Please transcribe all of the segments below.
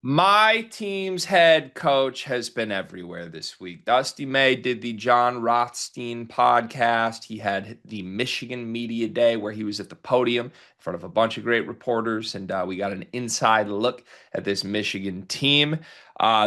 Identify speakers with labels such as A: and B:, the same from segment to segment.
A: My team's head coach has been everywhere this week. Dusty May did the John Rothstein podcast. He had the Michigan Media Day where he was at the podium in front of a bunch of great reporters, and we got an inside look at this Michigan team.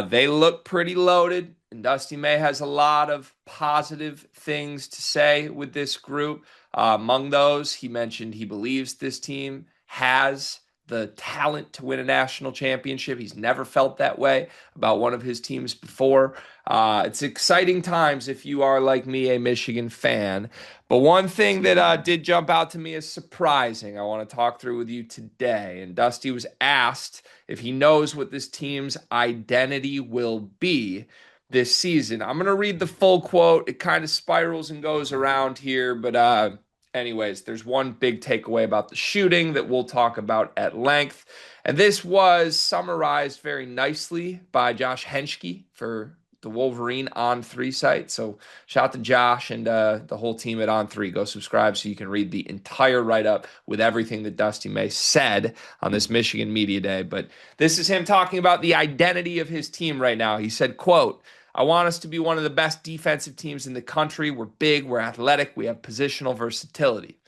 A: They look pretty loaded, and Dusty May has a lot of positive things to say with this group. Among those, he mentioned he believes this team has the talent to win a national championship. He's never felt that way about one of his teams before. It's exciting times if you are, like me, a Michigan fan. But one thing that did jump out to me as surprising, I want to talk through with you today. And Dusty was asked if he knows what this team's identity will be this season. I'm going to read the full quote. It kind of spirals and goes around here, but anyways, there's one big takeaway about the shooting that we'll talk about at length. And this was summarized very nicely by Josh Henschke for the Wolverine On 3 site. So shout out to Josh and the whole team at On 3. Go subscribe so you can read the entire write-up with everything that Dusty May said on this Michigan Media Day. But this is him talking about the identity of his team right now. He said, quote, I want us to be one of the best defensive teams in the country. We're big, we're athletic, we have positional versatility.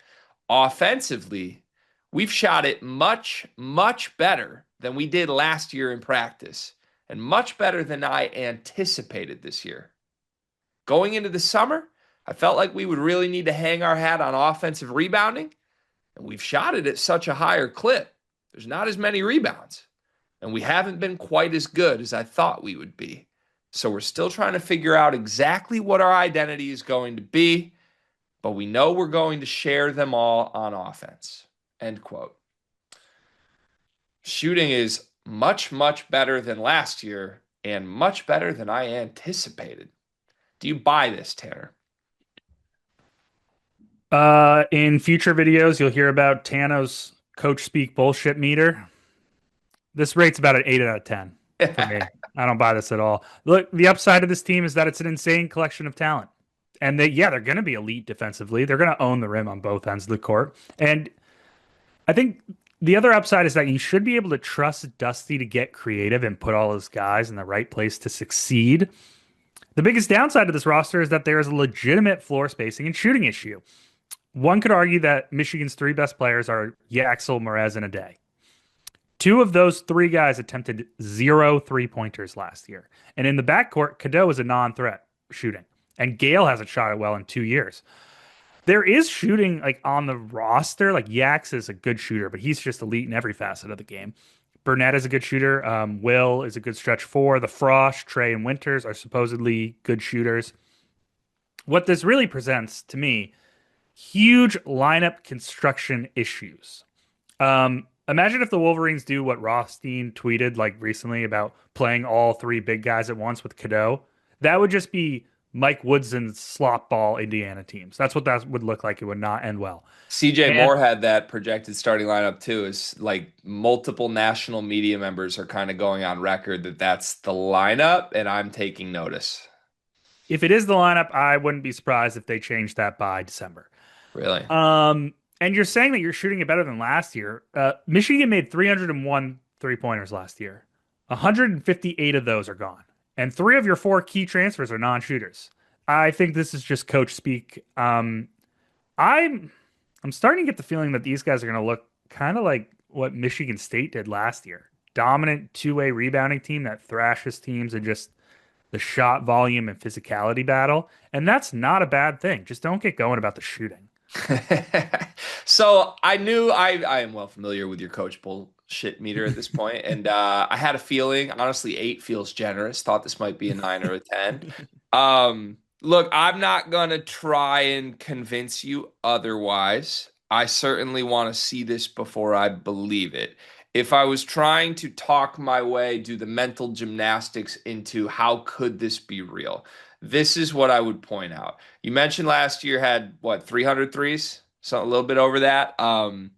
A: Offensively, we've shot it much, much better than we did last year in practice, and much better than I anticipated this year. Going into the summer, I felt like we would really need to hang our hat on offensive rebounding, and we've shot it at such a higher clip. There's not as many rebounds, and we haven't been quite as good as I thought we would be. So we're still trying to figure out exactly what our identity is going to be, but we know we're going to share them all on offense. End quote. Shooting is much, much better than last year and much better than I anticipated. Do you buy this, Tanner?
B: In future videos, you'll hear about Tano's coach speak bullshit meter. This rate's about an 8 out of 10 for me. I don't buy this at all. Look, the upside of this team is that it's an insane collection of talent. And they're going to be elite defensively. They're going to own the rim on both ends of the court. And I think the other upside is that you should be able to trust Dusty to get creative and put all his guys in the right place to succeed. The biggest downside of this roster is that there is a legitimate floor spacing and shooting issue. One could argue that Michigan's three best players are Yaxel, Mraz, and Ade. Two of those three guys attempted 0 3-pointers last year. And in the backcourt, Cadeau is a non-threat shooting. And Gale hasn't shot it well in 2 years. There is shooting like on the roster. Like Yax is a good shooter, but he's just elite in every facet of the game. Burnett is a good shooter. Will is a good stretch four. The Frost, Trey, and Winters are supposedly good shooters. What this really presents to me, huge lineup construction issues. Imagine if the Wolverines do what Rothstein tweeted like recently about playing all three big guys at once with Cadeau. That would just be Mike Woodson's slop ball Indiana teams. That's what that would look like. It would not end well.
A: CJ
B: And
A: Moore had that projected starting lineup too. Is like multiple national media members are kind of going on record that that's the lineup, and I'm taking notice.
B: if it is the lineup, I wouldn't be surprised if they change that by December.
A: Really?
B: And you're saying that you're shooting it better than last year. Michigan made 301 3-pointers last year. 158 of those are gone. And three of your four key transfers are non-shooters. I think this is just coach speak. I'm I'm starting to get the feeling that these guys are going to look kind of like what Michigan State did last year. Dominant two-way rebounding team that thrashes teams and just the shot volume and physicality battle. And that's not a bad thing. Just don't get going about the shooting.
A: So I knew I am well familiar with your coach bullshit meter at this point, and I had a feeling. Honestly, 8 feels generous. Thought this might be a 9 or a 10. Look, I'm not gonna try and convince you otherwise. I certainly want to see this before I believe it. If I was trying to talk my way, do the mental gymnastics into how could this be real, this is what I would point out. You mentioned last year had what 300 threes, so a little bit over that.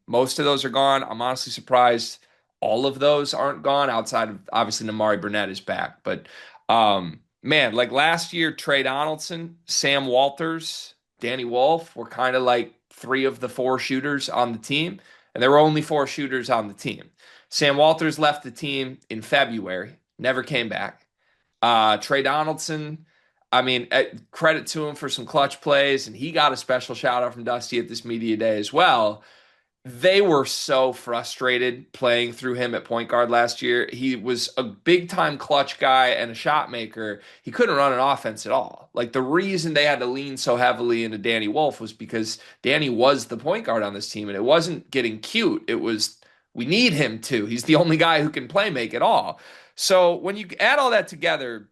A: Most of those are gone. I'm honestly surprised all of those aren't gone outside of obviously Namari Burnett is back, but man, like last year, Trey Donaldson, Sam Walters, Danny Wolf were kind of like three of the four shooters on the team, and there were only four shooters on the team. Sam Walters left the team in February, never came back. Trey Donaldson, I mean, credit to him for some clutch plays, and he got a special shout out from Dusty at this media day as well. They were so frustrated playing through him at point guard last year. He was a big time clutch guy and a shot maker. He couldn't run an offense at all. Like the reason they had to lean so heavily into Danny Wolf was because Danny was the point guard on this team, and it wasn't getting cute. It was we need him to. He's the only guy who can play make at all. So when you add all that together,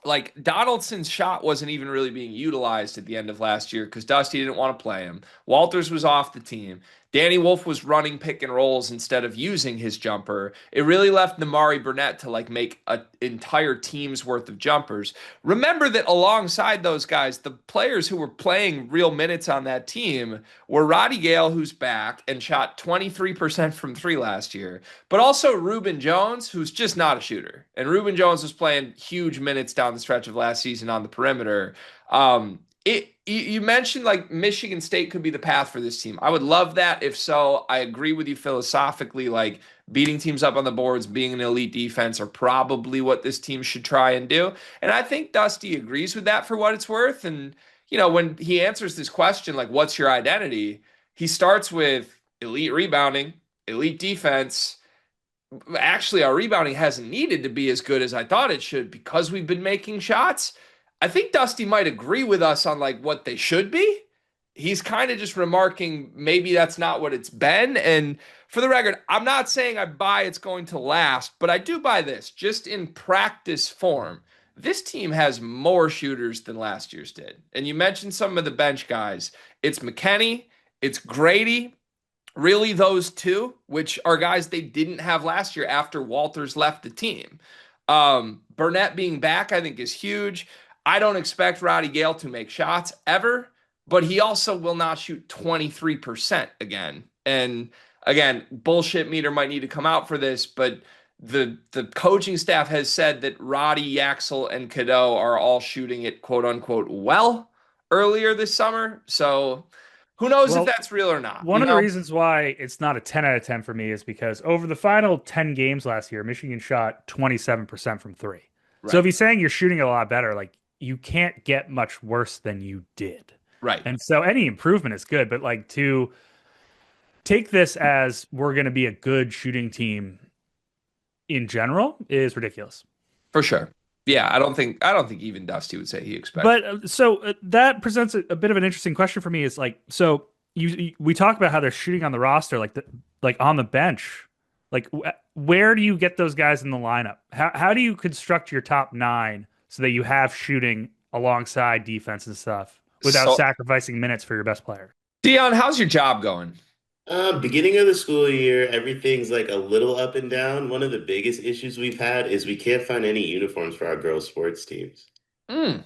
A: like Donaldson's shot wasn't even really being utilized at the end of last year because Dusty didn't want to play him. Walters was off the team. Danny Wolf was running pick and rolls instead of using his jumper. It really left Namari Burnett to like make an entire team's worth of jumpers. Remember that alongside those guys, the players who were playing real minutes on that team were Roddy Gale, who's back and shot 23% from three last year, but also Reuben Jones, who's just not a shooter. And Reuben Jones was playing huge minutes down the stretch of last season on the perimeter. You mentioned like Michigan State could be the path for this team. I would love that. If so, I agree with you philosophically. Like beating teams up on the boards, being an elite defense are probably what this team should try and do. And I think Dusty agrees with that for what it's worth. And when he answers this question, like, what's your identity? He starts with elite rebounding, elite defense. Actually, our rebounding hasn't needed to be as good as I thought it should because we've been making shots. I think Dusty might agree with us on like what they should be. He's kind of just remarking maybe that's not what it's been. And for the record, I'm not saying I buy it's going to last, but I do buy this just in practice form. This team has more shooters than last year's did. And you mentioned some of the bench guys. It's McKenney, it's Grady, really those two, which are guys they didn't have last year after Walters left the team. Burnett being back, I think, is huge. I don't expect Roddy Gale to make shots ever, but he also will not shoot 23% again. And again, bullshit meter might need to come out for this, but the coaching staff has said that Roddy, Yaxel, and Cadeau are all shooting it quote unquote well earlier this summer. So who knows if
B: Well,
A: that's real or not,
B: one of the reasons why it's not a 10 out of 10 for me is because over the final 10 games last year, Michigan shot 27% from three. So if
A: Right.
B: he's saying you're shooting a lot better, like you can't get much worse than you did.
A: Right.
B: And so any improvement is good, but like to take this as we're going to be a good shooting team in general is ridiculous.
A: For sure. Yeah, I don't think even Dusty would say he expects.
B: But that presents a bit of an interesting question for me. Is like so we talk about how they're shooting on the roster, like on the bench. Like where do you get those guys in the lineup? How do you construct your top nine so that you have shooting alongside defense and stuff without
A: So,
B: sacrificing minutes for your best player?
A: Dion, how's your job going?
C: Beginning of the school year, everything's like a little up and down. One of the biggest issues we've had is we can't find any uniforms for our girls' sports teams.
A: Mm,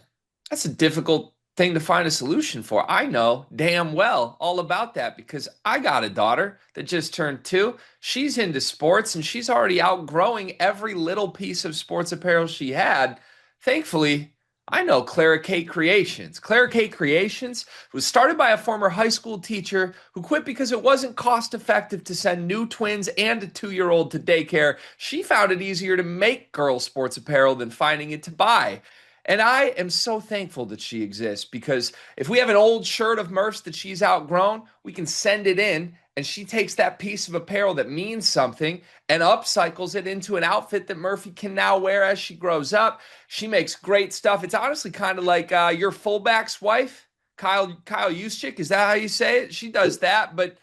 A: that's a difficult thing to find a solution for. I know damn well all about that because I got a daughter that just turned 2. She's into sports and she's already outgrowing every little piece of sports apparel she had. Thankfully, I know Clara Kate Creations. Clara Kate Creations was started by a former high school teacher who quit because it wasn't cost effective to send new twins and a 2-year-old to daycare. She found it easier to make girls' sports apparel than finding it to buy. And I am so thankful that she exists because if we have an old shirt of Murph's that she's outgrown, we can send it in and she takes that piece of apparel that means something and upcycles it into an outfit that Murphy can now wear as she grows up. She makes great stuff. It's honestly kind of like your fullback's wife, Kyle Juszczyk. Is that how you say it? She does that. But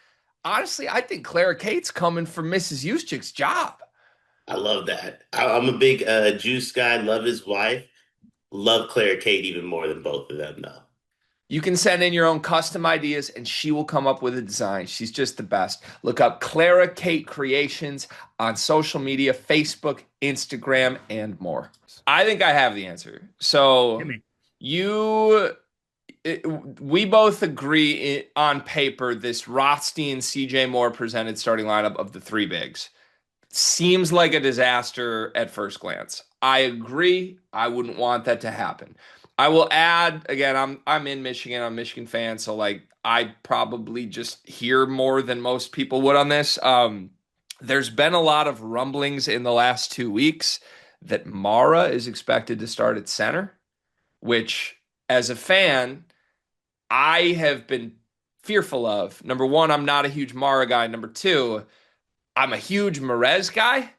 A: honestly, I think Clara Kate's coming for Mrs. Juszczyk's job.
C: I love that. I'm a big Juice guy, love his wife. Love Claire Kate even more than both of them, though.
A: You can send in your own custom ideas and she will come up with a design. She's just the best. Look up Clara Kate Creations on social media, Facebook, Instagram, and more. I think I have the answer.
B: Hit
A: So
B: me.
A: you we both agree on paper this Rothstein CJ Moore presented starting lineup of the three bigs seems like a disaster at first glance. I agree. I wouldn't want that to happen. I will add again, I'm in Michigan, I'm a Michigan fan, so like I probably just hear more than most people would on this. There's been a lot of rumblings in the last 2 weeks that Mara is expected to start at center, which, as a fan, I have been fearful of. Number one, I'm not a huge Mara guy. Number two, I'm a huge Merez guy.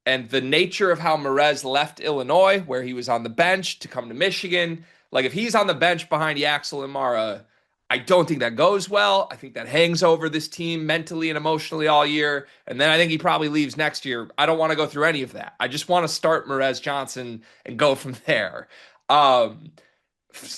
A: And the nature of how Merez left Illinois, where he was on the bench to come to Michigan, like if he's on the bench behind Yaxel and Mara, I don't think that goes well. I think that hangs over this team mentally and emotionally all year. And then I think he probably leaves next year. I don't want to go through any of that. I just want to start Merez Johnson and go from there. Um,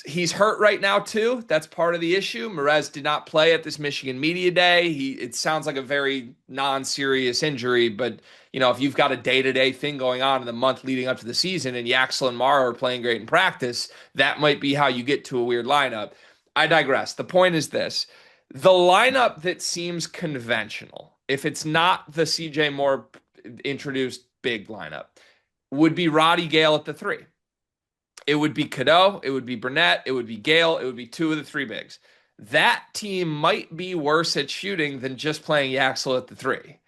A: He's hurt right now too. That's part of the issue. Merez did not play at this Michigan media day. It sounds like a very non-serious injury, but if you've got a day-to-day thing going on in the month leading up to the season and Yaxel and Mara are playing great in practice, that might be how you get to a weird lineup. I digress. The point is this. The lineup that seems conventional, if it's not the CJ Moore introduced big lineup, would be Roddy Gale at the 3. It would be Cadeau, it would be Burnett, it would be Gale, it would be 2 of the 3 bigs. That team might be worse at shooting than just playing Yaxel at the 3.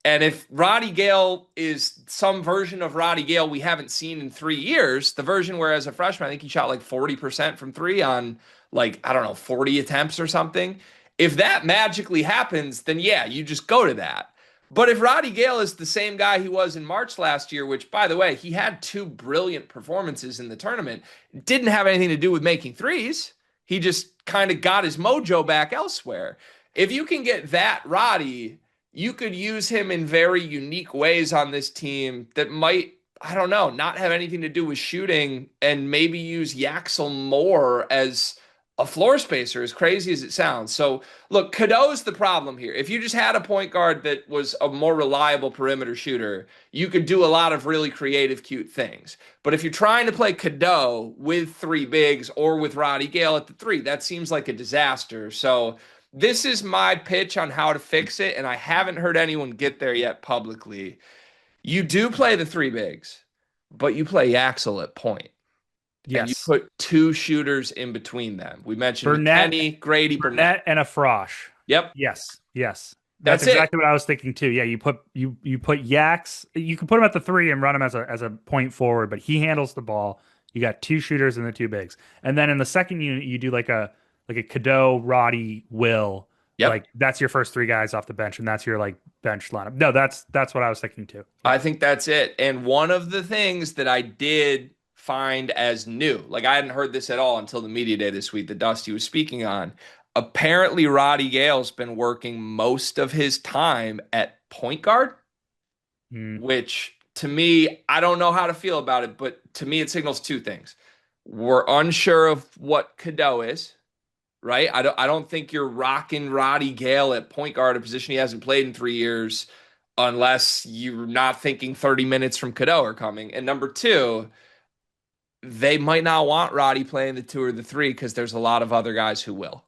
A: And if Roddy Gale is some version of Roddy Gale we haven't seen in 3 years, the version where as a freshman, I think he shot like 40% from 3 on like, I don't know, 40 attempts or something. If that magically happens, then yeah, you just go to that. But if Roddy Gale is the same guy he was in March last year, which, by the way, he had 2 brilliant performances in the tournament, didn't have anything to do with making threes. He just kind of got his mojo back elsewhere. If you can get that Roddy, you could use him in very unique ways on this team that might, I don't know, not have anything to do with shooting and maybe use Yaxel more as a floor spacer, as crazy as it sounds. So, look, Cadeau's the problem here. If you just had a point guard that was a more reliable perimeter shooter, you could do a lot of really creative, cute things. But if you're trying to play Cadeau with 3 bigs or with Roddy Gale at the 3, that seems like a disaster. So, this is my pitch on how to fix it, and I haven't heard anyone get there yet publicly. You do play the 3 bigs, but you play Yaxel at point. And you
B: Yes.
A: put 2 shooters in between them. We mentioned
B: Burnett,
A: McKennie, Grady,
B: Burnett, and a Frosh.
A: Yep.
B: Yes. Yes. That's
A: That's it.
B: exactly what I was thinking too. Yeah, you put Yaks. You can put him at the 3 and run him as a point forward, but he handles the ball. You got 2 shooters and the 2 bigs, and then in the second unit you do like a Cadeau, Roddy, Will.
A: Yep.
B: Like that's your first 3 guys off the bench, and that's your like bench lineup. No, that's what I was thinking too.
A: I think that's it. And one of the things that I did find as new, like I hadn't heard this at all until the media day this week that Dusty was speaking on. Apparently, Roddy Gale's been working most of his time at point guard, which to me, I don't know how to feel about it, but to me, it signals 2 things. We're unsure of what Cadeau is, right? I don't think you're rocking Roddy Gale at point guard, a position he hasn't played in 3 years, unless you're not thinking 30 minutes from Cadeau are coming. And number 2, they might not want Roddy playing the 2 or the 3 because there's a lot of other guys who will.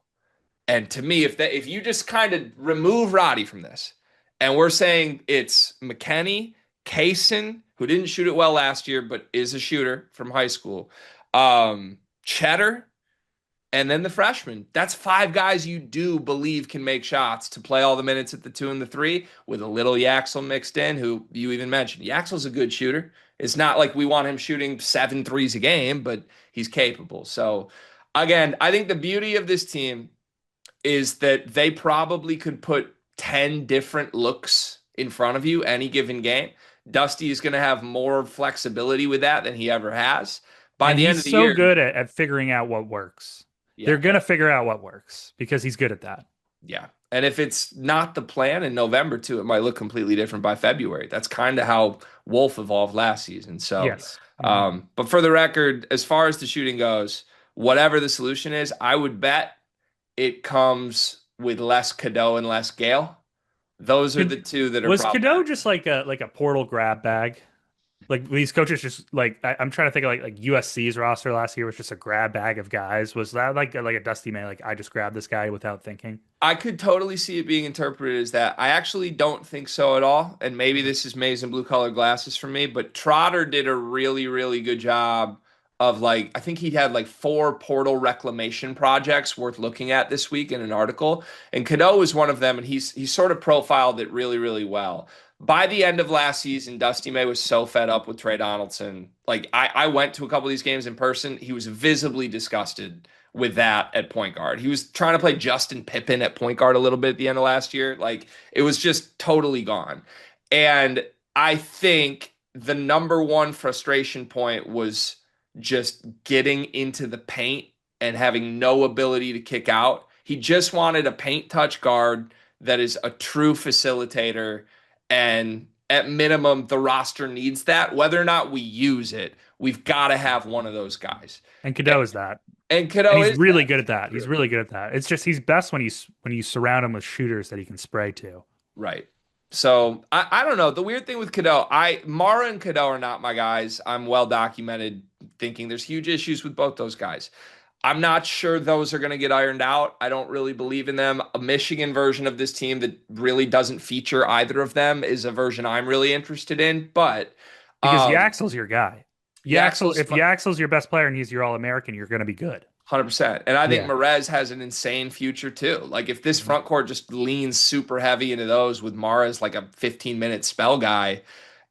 A: And to me, if you just kind of remove Roddy from this, and we're saying it's McKennie, Kaysen, who didn't shoot it well last year, but is a shooter from high school, Cheddar, and then the freshman. That's 5 guys you do believe can make shots to play all the minutes at the 2 and the 3 with a little Yaxel mixed in, who you even mentioned. Yaxel's a good shooter. It's not like we want him shooting 7 threes a game, but he's capable. So, again, I think the beauty of this team is that they probably could put 10 different looks in front of you any given game. Dusty is going to have more flexibility with that than he ever has. By the end of the year,
B: he's so good at figuring out what works.
A: yeah.
B: They're going to figure out what works because he's good at that.
A: Yeah. And if it's not the plan in November, too, it might look completely different by February. That's kind of how Wolf evolved last season. So,
B: yes.
A: But for the record, as far as the shooting goes, whatever the solution is, I would bet it comes with less Cadeau and less Gale. Those are the 2 that are.
B: Was Cadeau just like a portal grab bag? Like these coaches just like I'm trying to think of like USC's roster last year was just a grab bag of guys. Was that like a Dusty May? Like I just grabbed this guy without thinking.
A: I could totally see it being interpreted as that. I actually don't think so at all. And maybe this is maize and blue colored glasses for me, but Trotter did a really, really good job of I think he had 4 portal reclamation projects worth looking at this week in an article. And Cadeau was one of them. And he's sort of profiled it really, really well. by the end of last season, Dusty May was so fed up with Trey Donaldson. Like I went to a couple of these games in person. He was visibly disgusted with that at point guard. He was trying to play Justin Pippen at point guard a little bit at the end of last year. Like it was just totally gone. And I think the number one frustration point was just getting into the paint and having no ability to kick out. He just wanted a paint touch guard that is a true facilitator. And at minimum, the roster needs that. Whether or not we use it, we've got to have one of those guys.
B: And Cadeau is that.
A: And
B: And
A: Cadeau
B: he's
A: is
B: really
A: that.
B: good at that. He's really good at that. It's just he's best when you surround him with shooters that he can spray to.
A: Right. So I don't know. The weird thing with Cadeau, Mara and Cadeau are not my guys. I'm well documented thinking there's huge issues with both those guys. I'm not sure those are going to get ironed out. I don't really believe in them. A Michigan version of this team that really doesn't feature either of them is a version I'm really interested in. But
B: Because
A: um,
B: Yaxel's your guy.
A: Yaxel's
B: If Yaxel's your best player and he's your All-American, you're going to be good.
A: 100%. And I think
B: Yeah.
A: Merez has an insane future too. Like if this
B: Mhm.
A: front court just leans super heavy into those with Mara like a 15-minute spell guy,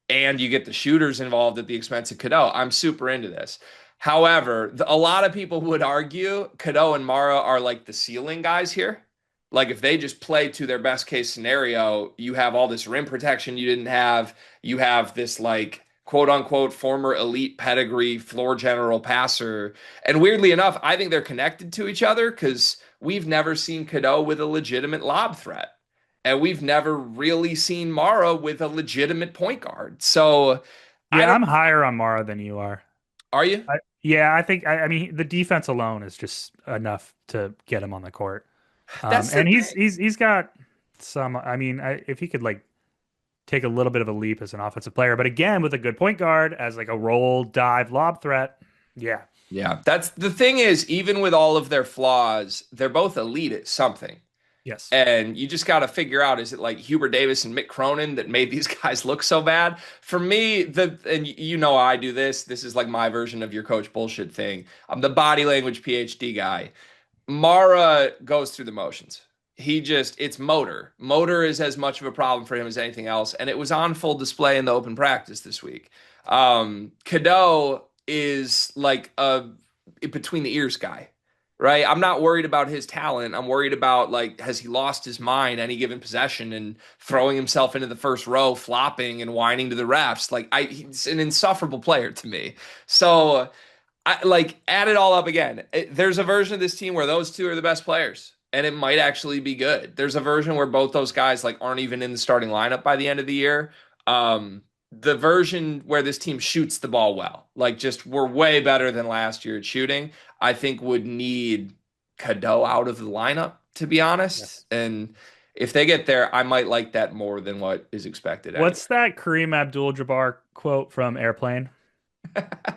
A: and you get the shooters involved at the expense of Cadeau, I'm super into this. However, a lot of people would argue Cadeau and Mara are like the ceiling guys here. Like if they just play to their best case scenario, you have all this rim protection you didn't have. You have this like quote unquote former elite pedigree floor general passer. And weirdly enough, I think they're connected to each other because we've never seen Cadeau with a legitimate lob threat. And we've never really seen Mara with a legitimate point guard. So I
B: Yeah,
A: don't,
B: I'm higher on Mara than you are.
A: are you?
B: Yeah, I think I mean the defense alone is just enough to get him on the court.
A: That's the
B: And
A: thing.
B: he's got some. I mean, if he could like take a little bit of a leap as an offensive player, but again with a good point guard as like a roll dive lob threat. Yeah.
A: Yeah, that's the thing is, even with all of their flaws, they're both elite at something.
B: Yes.
A: And you just got to figure out, is it like Hubert Davis and Mick Cronin that made these guys look so bad? For me, and you know I do this. This is like my version of your coach bullshit thing. I'm the body language PhD guy. Mara goes through the motions. It's motor. Motor is as much of a problem for him as anything else. And it was on full display in the open practice this week. Cadeau is like a between the ears guy, right? I'm not worried about his talent. I'm worried about like, has he lost his mind any given possession and throwing himself into the first row, flopping and whining to the refs? He's an insufferable player to me. So I like add it all up again. There's a version of this team where those two are the best players, and it might actually be good. There's a version where both those guys like aren't even in the starting lineup by the end of the year. The version where this team shoots the ball well, like just we're way better than last year at shooting, I think would need Cadeau out of the lineup, to be honest.
B: Yes.
A: And if they get there, I might like that more than what is expected anyway.
B: What's that Kareem Abdul-Jabbar quote from Airplane?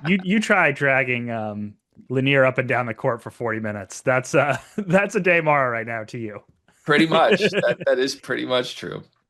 B: You try dragging Lanier up and down the court for 40 minutes. That's that's a day Mara right now to you.
A: Pretty much. That is pretty much true.